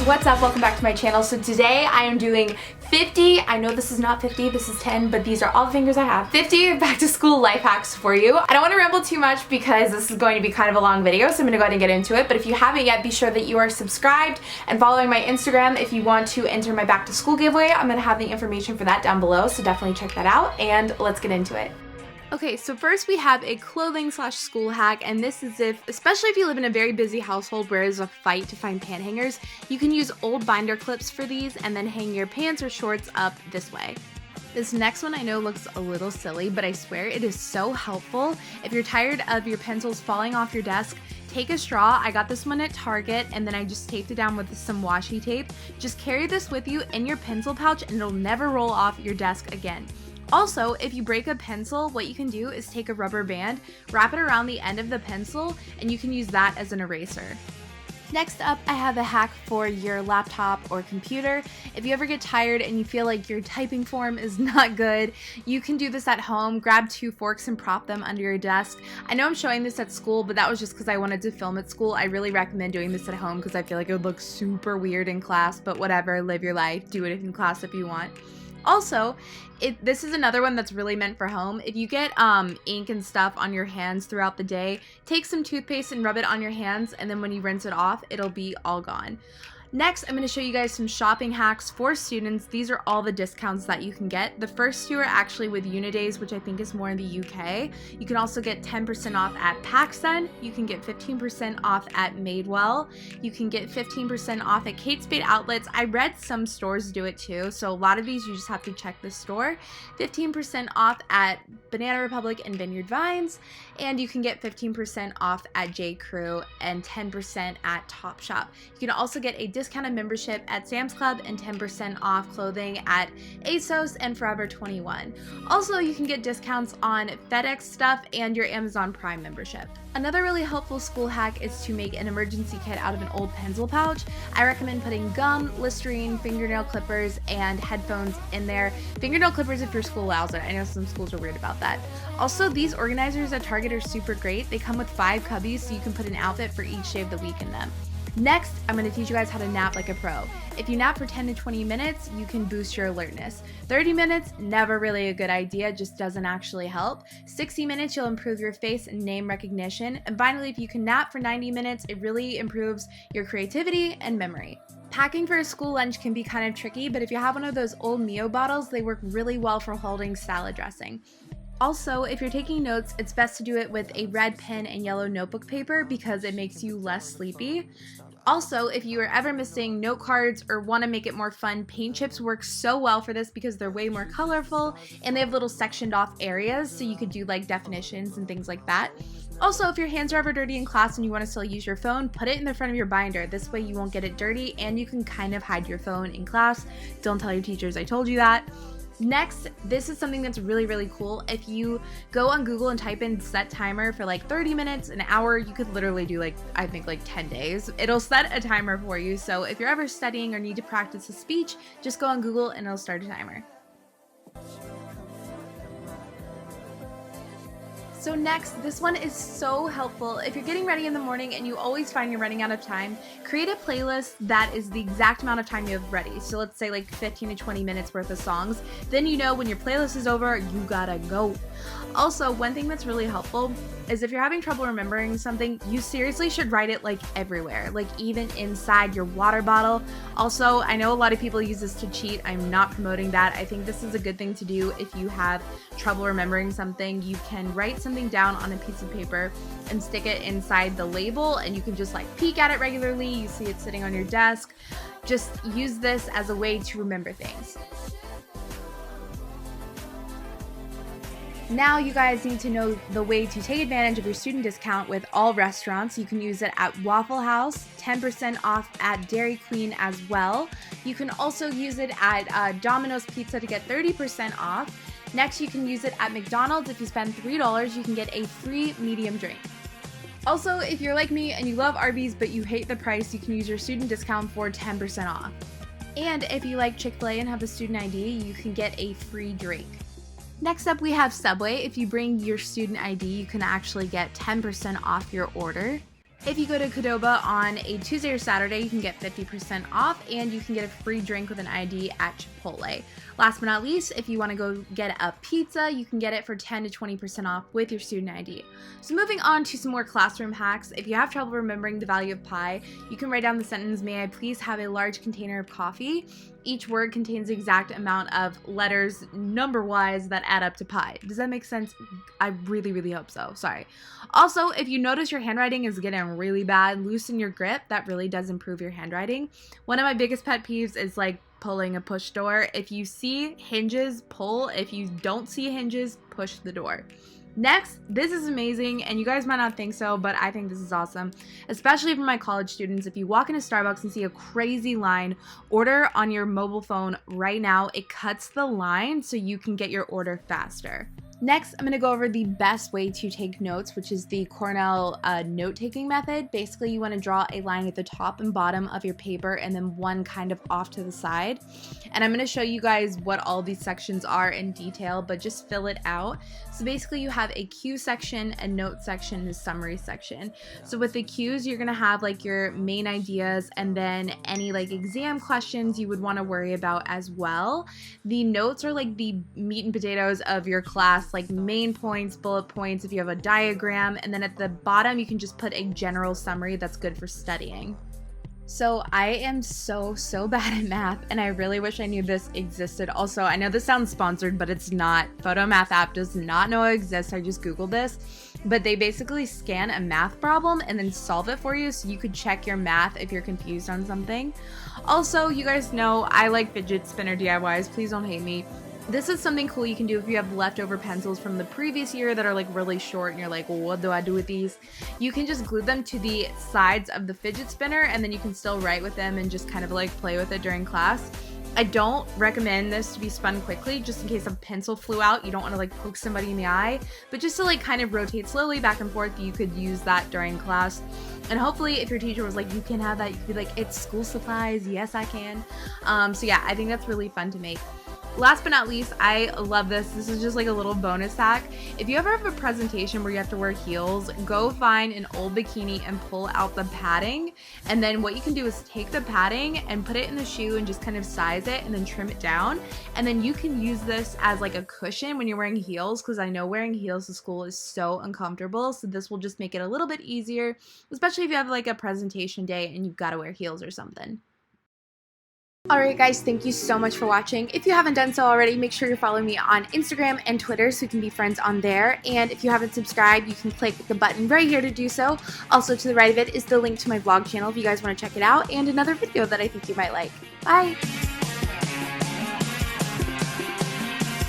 What's up? Welcome back to my channel. So today I am doing 50, I know this is not 50, this is 10, but these are all the fingers I have. 50 back to school life hacks for you. I don't want to ramble too much because this is going to be kind of a long video, so I'm going to go ahead and get into it. But if you haven't yet, be sure that you are subscribed and following my Instagram if you want to enter my back to school giveaway. I'm going to have the information for that down below, so definitely check that out and let's get into it. Okay, so first we have a clothing/school hack, and this is especially if you live in a very busy household where it's a fight to find pant hangers, you can use old binder clips for these and then hang your pants or shorts up this way. This next one I know looks a little silly, but I swear it is so helpful. If you're tired of your pencils falling off your desk, take a straw. I got this one at Target and then I just taped it down with some washi tape. Just carry this with you in your pencil pouch and it'll never roll off your desk again. Also, if you break a pencil, what you can do is take a rubber band, wrap it around the end of the pencil, and you can use that as an eraser. Next up, I have a hack for your laptop or computer. If you ever get tired and you feel like your typing form is not good, you can do this at home. Grab 2 forks and prop them under your desk. I know I'm showing this at school, but that was just because I wanted to film at school. I really recommend doing this at home because I feel like it would look super weird in class, but whatever, live your life. Do it in class if you want. Also, this is another one that's really meant for home. If you get ink and stuff on your hands throughout the day, take some toothpaste and rub it on your hands, and then when you rinse it off, it'll be all gone. Next, I'm going to show you guys some shopping hacks for students. These are all the discounts that you can get. The first 2 are actually with Unidays, which I think is more in the UK. You can also get 10% off at PacSun. You can get 15% off at Madewell. You can get 15% off at Kate Spade outlets. I read some stores do it too, so a lot of these you just have to check the store. 15% off at Banana Republic and Vineyard Vines, and you can get 15% off at J. Crew and 10% at Topshop. You can also get a discounted membership at Sam's Club and 10% off clothing at ASOS and Forever 21. Also, you can get discounts on FedEx stuff and your Amazon Prime membership. Another really helpful school hack is to make an emergency kit out of an old pencil pouch. I recommend putting gum, Listerine, fingernail clippers, and headphones in there. Fingernail clippers if your school allows it. I know some schools are weird about that. Also, these organizers at Target are super great. They come with 5 cubbies so you can put an outfit for each day of the week in them. Next, I'm going to teach you guys how to nap like a pro. If you nap for 10 to 20 minutes, you can boost your alertness. 30 minutes, never really a good idea, just doesn't actually help. 60 minutes, you'll improve your face and name recognition. And finally, if you can nap for 90 minutes, it really improves your creativity and memory. Packing for a school lunch can be kind of tricky, but if you have one of those old Mio bottles, they work really well for holding salad dressing. Also, if you're taking notes, it's best to do it with a red pen and yellow notebook paper because it makes you less sleepy. Also, if you are ever missing note cards or want to make it more fun, paint chips work so well for this because they're way more colorful and they have little sectioned off areas so you could do like definitions and things like that. Also, if your hands are ever dirty in class and you want to still use your phone, put it in the front of your binder. This way you won't get it dirty and you can kind of hide your phone in class. Don't tell your teachers I told you that. Next, this is something that's really, really cool. If you go on Google and type in set timer for like 30 minutes, an hour, you could literally do I think 10 days. It'll set a timer for you. So if you're ever studying or need to practice a speech, just go on Google and it'll start a timer. So next, this one is so helpful. If you're getting ready in the morning and you always find you're running out of time, create a playlist that is the exact amount of time you have ready. So let's say like 15 to 20 minutes worth of songs. Then you know when your playlist is over, you gotta go. Also, one thing that's really helpful is if you're having trouble remembering something, you seriously should write it like everywhere, like even inside your water bottle. Also, I know a lot of people use this to cheat. I'm not promoting that. I think this is a good thing to do if you have trouble remembering something. You can write something down on a piece of paper and stick it inside the label and you can just peek at it regularly. You see it sitting on your desk. Just use this as a way to remember things. Now you guys need to know the way to take advantage of your student discount with all restaurants. You can use it at Waffle House, 10% off at Dairy Queen as well. You can also use it at Domino's Pizza to get 30% off. Next, you can use it at McDonald's. If you spend $3, you can get a free medium drink. Also, if you're like me and you love Arby's but you hate the price, you can use your student discount for 10% off. And if you like Chick-fil-A and have a student ID, you can get a free drink. Next up, we have Subway. If you bring your student ID, you can actually get 10% off your order. If you go to Qdoba on a Tuesday or Saturday, you can get 50% off and you can get a free drink with an ID at Chipotle. Last but not least, if you want to go get a pizza, you can get it for 10 to 20% off with your student ID. So moving on to some more classroom hacks. If you have trouble remembering the value of pi, you can write down the sentence, "May I please have a large container of coffee?" Each word contains the exact amount of letters, number-wise, that add up to pi. Does that make sense? I really, really hope so. Sorry. Also, if you notice your handwriting is getting really bad, loosen your grip. That really does improve your handwriting. One of my biggest pet peeves is like pulling a push door. If you see hinges, pull. If you don't see hinges, push the door. Next, this is amazing, and you guys might not think so, but I think this is awesome, especially for my college students. If you walk into Starbucks and see a crazy line, order on your mobile phone right now. It cuts the line so you can get your order faster. Next, I'm going to go over the best way to take notes, which is the Cornell note-taking method. Basically, you want to draw a line at the top and bottom of your paper and then one kind of off to the side. And I'm going to show you guys what all these sections are in detail, but just fill it out. So basically, you have a cue section, a note section, and a summary section. So with the cues, you're going to have like your main ideas and then any like exam questions you would want to worry about as well. The notes are like the meat and potatoes of your class, like main points, bullet points, if you have a diagram, and then at the bottom you can just put a general summary that's good for studying. So I am so bad at math, and I really wish I knew this existed. Also, I know this sounds sponsored, but it's not. Photomath app does not know it exists. I just Googled this. But they basically scan a math problem and then solve it for you so you could check your math if you're confused on something. Also, you guys know I like fidget spinner DIYs. Please don't hate me. This is something cool you can do if you have leftover pencils from the previous year that are like really short and you're like, well, what do I do with these? You can just glue them to the sides of the fidget spinner and then you can still write with them and just kind of like play with it during class. I don't recommend this to be spun quickly just in case a pencil flew out. You don't want to like poke somebody in the eye, but just to like kind of rotate slowly back and forth, you could use that during class. And hopefully if your teacher was like, you can have that, you could be like, it's school supplies. Yes, I can. So yeah, I think that's really fun to make. Last but not least, I love this. This is just like a little bonus hack. If you ever have a presentation where you have to wear heels, go find an old bikini and pull out the padding. And then what you can do is take the padding and put it in the shoe and just kind of size it and then trim it down. And then you can use this as like a cushion when you're wearing heels, because I know wearing heels to school is so uncomfortable. So this will just make it a little bit easier, especially if you have like a presentation day and you've got to wear heels or something. Alright guys, thank you so much for watching. If you haven't done so already, make sure you're following me on Instagram and Twitter so we can be friends on there. And if you haven't subscribed, you can click the button right here to do so. Also to the right of it is the link to my vlog channel if you guys want to check it out, and another video that I think you might like. Bye!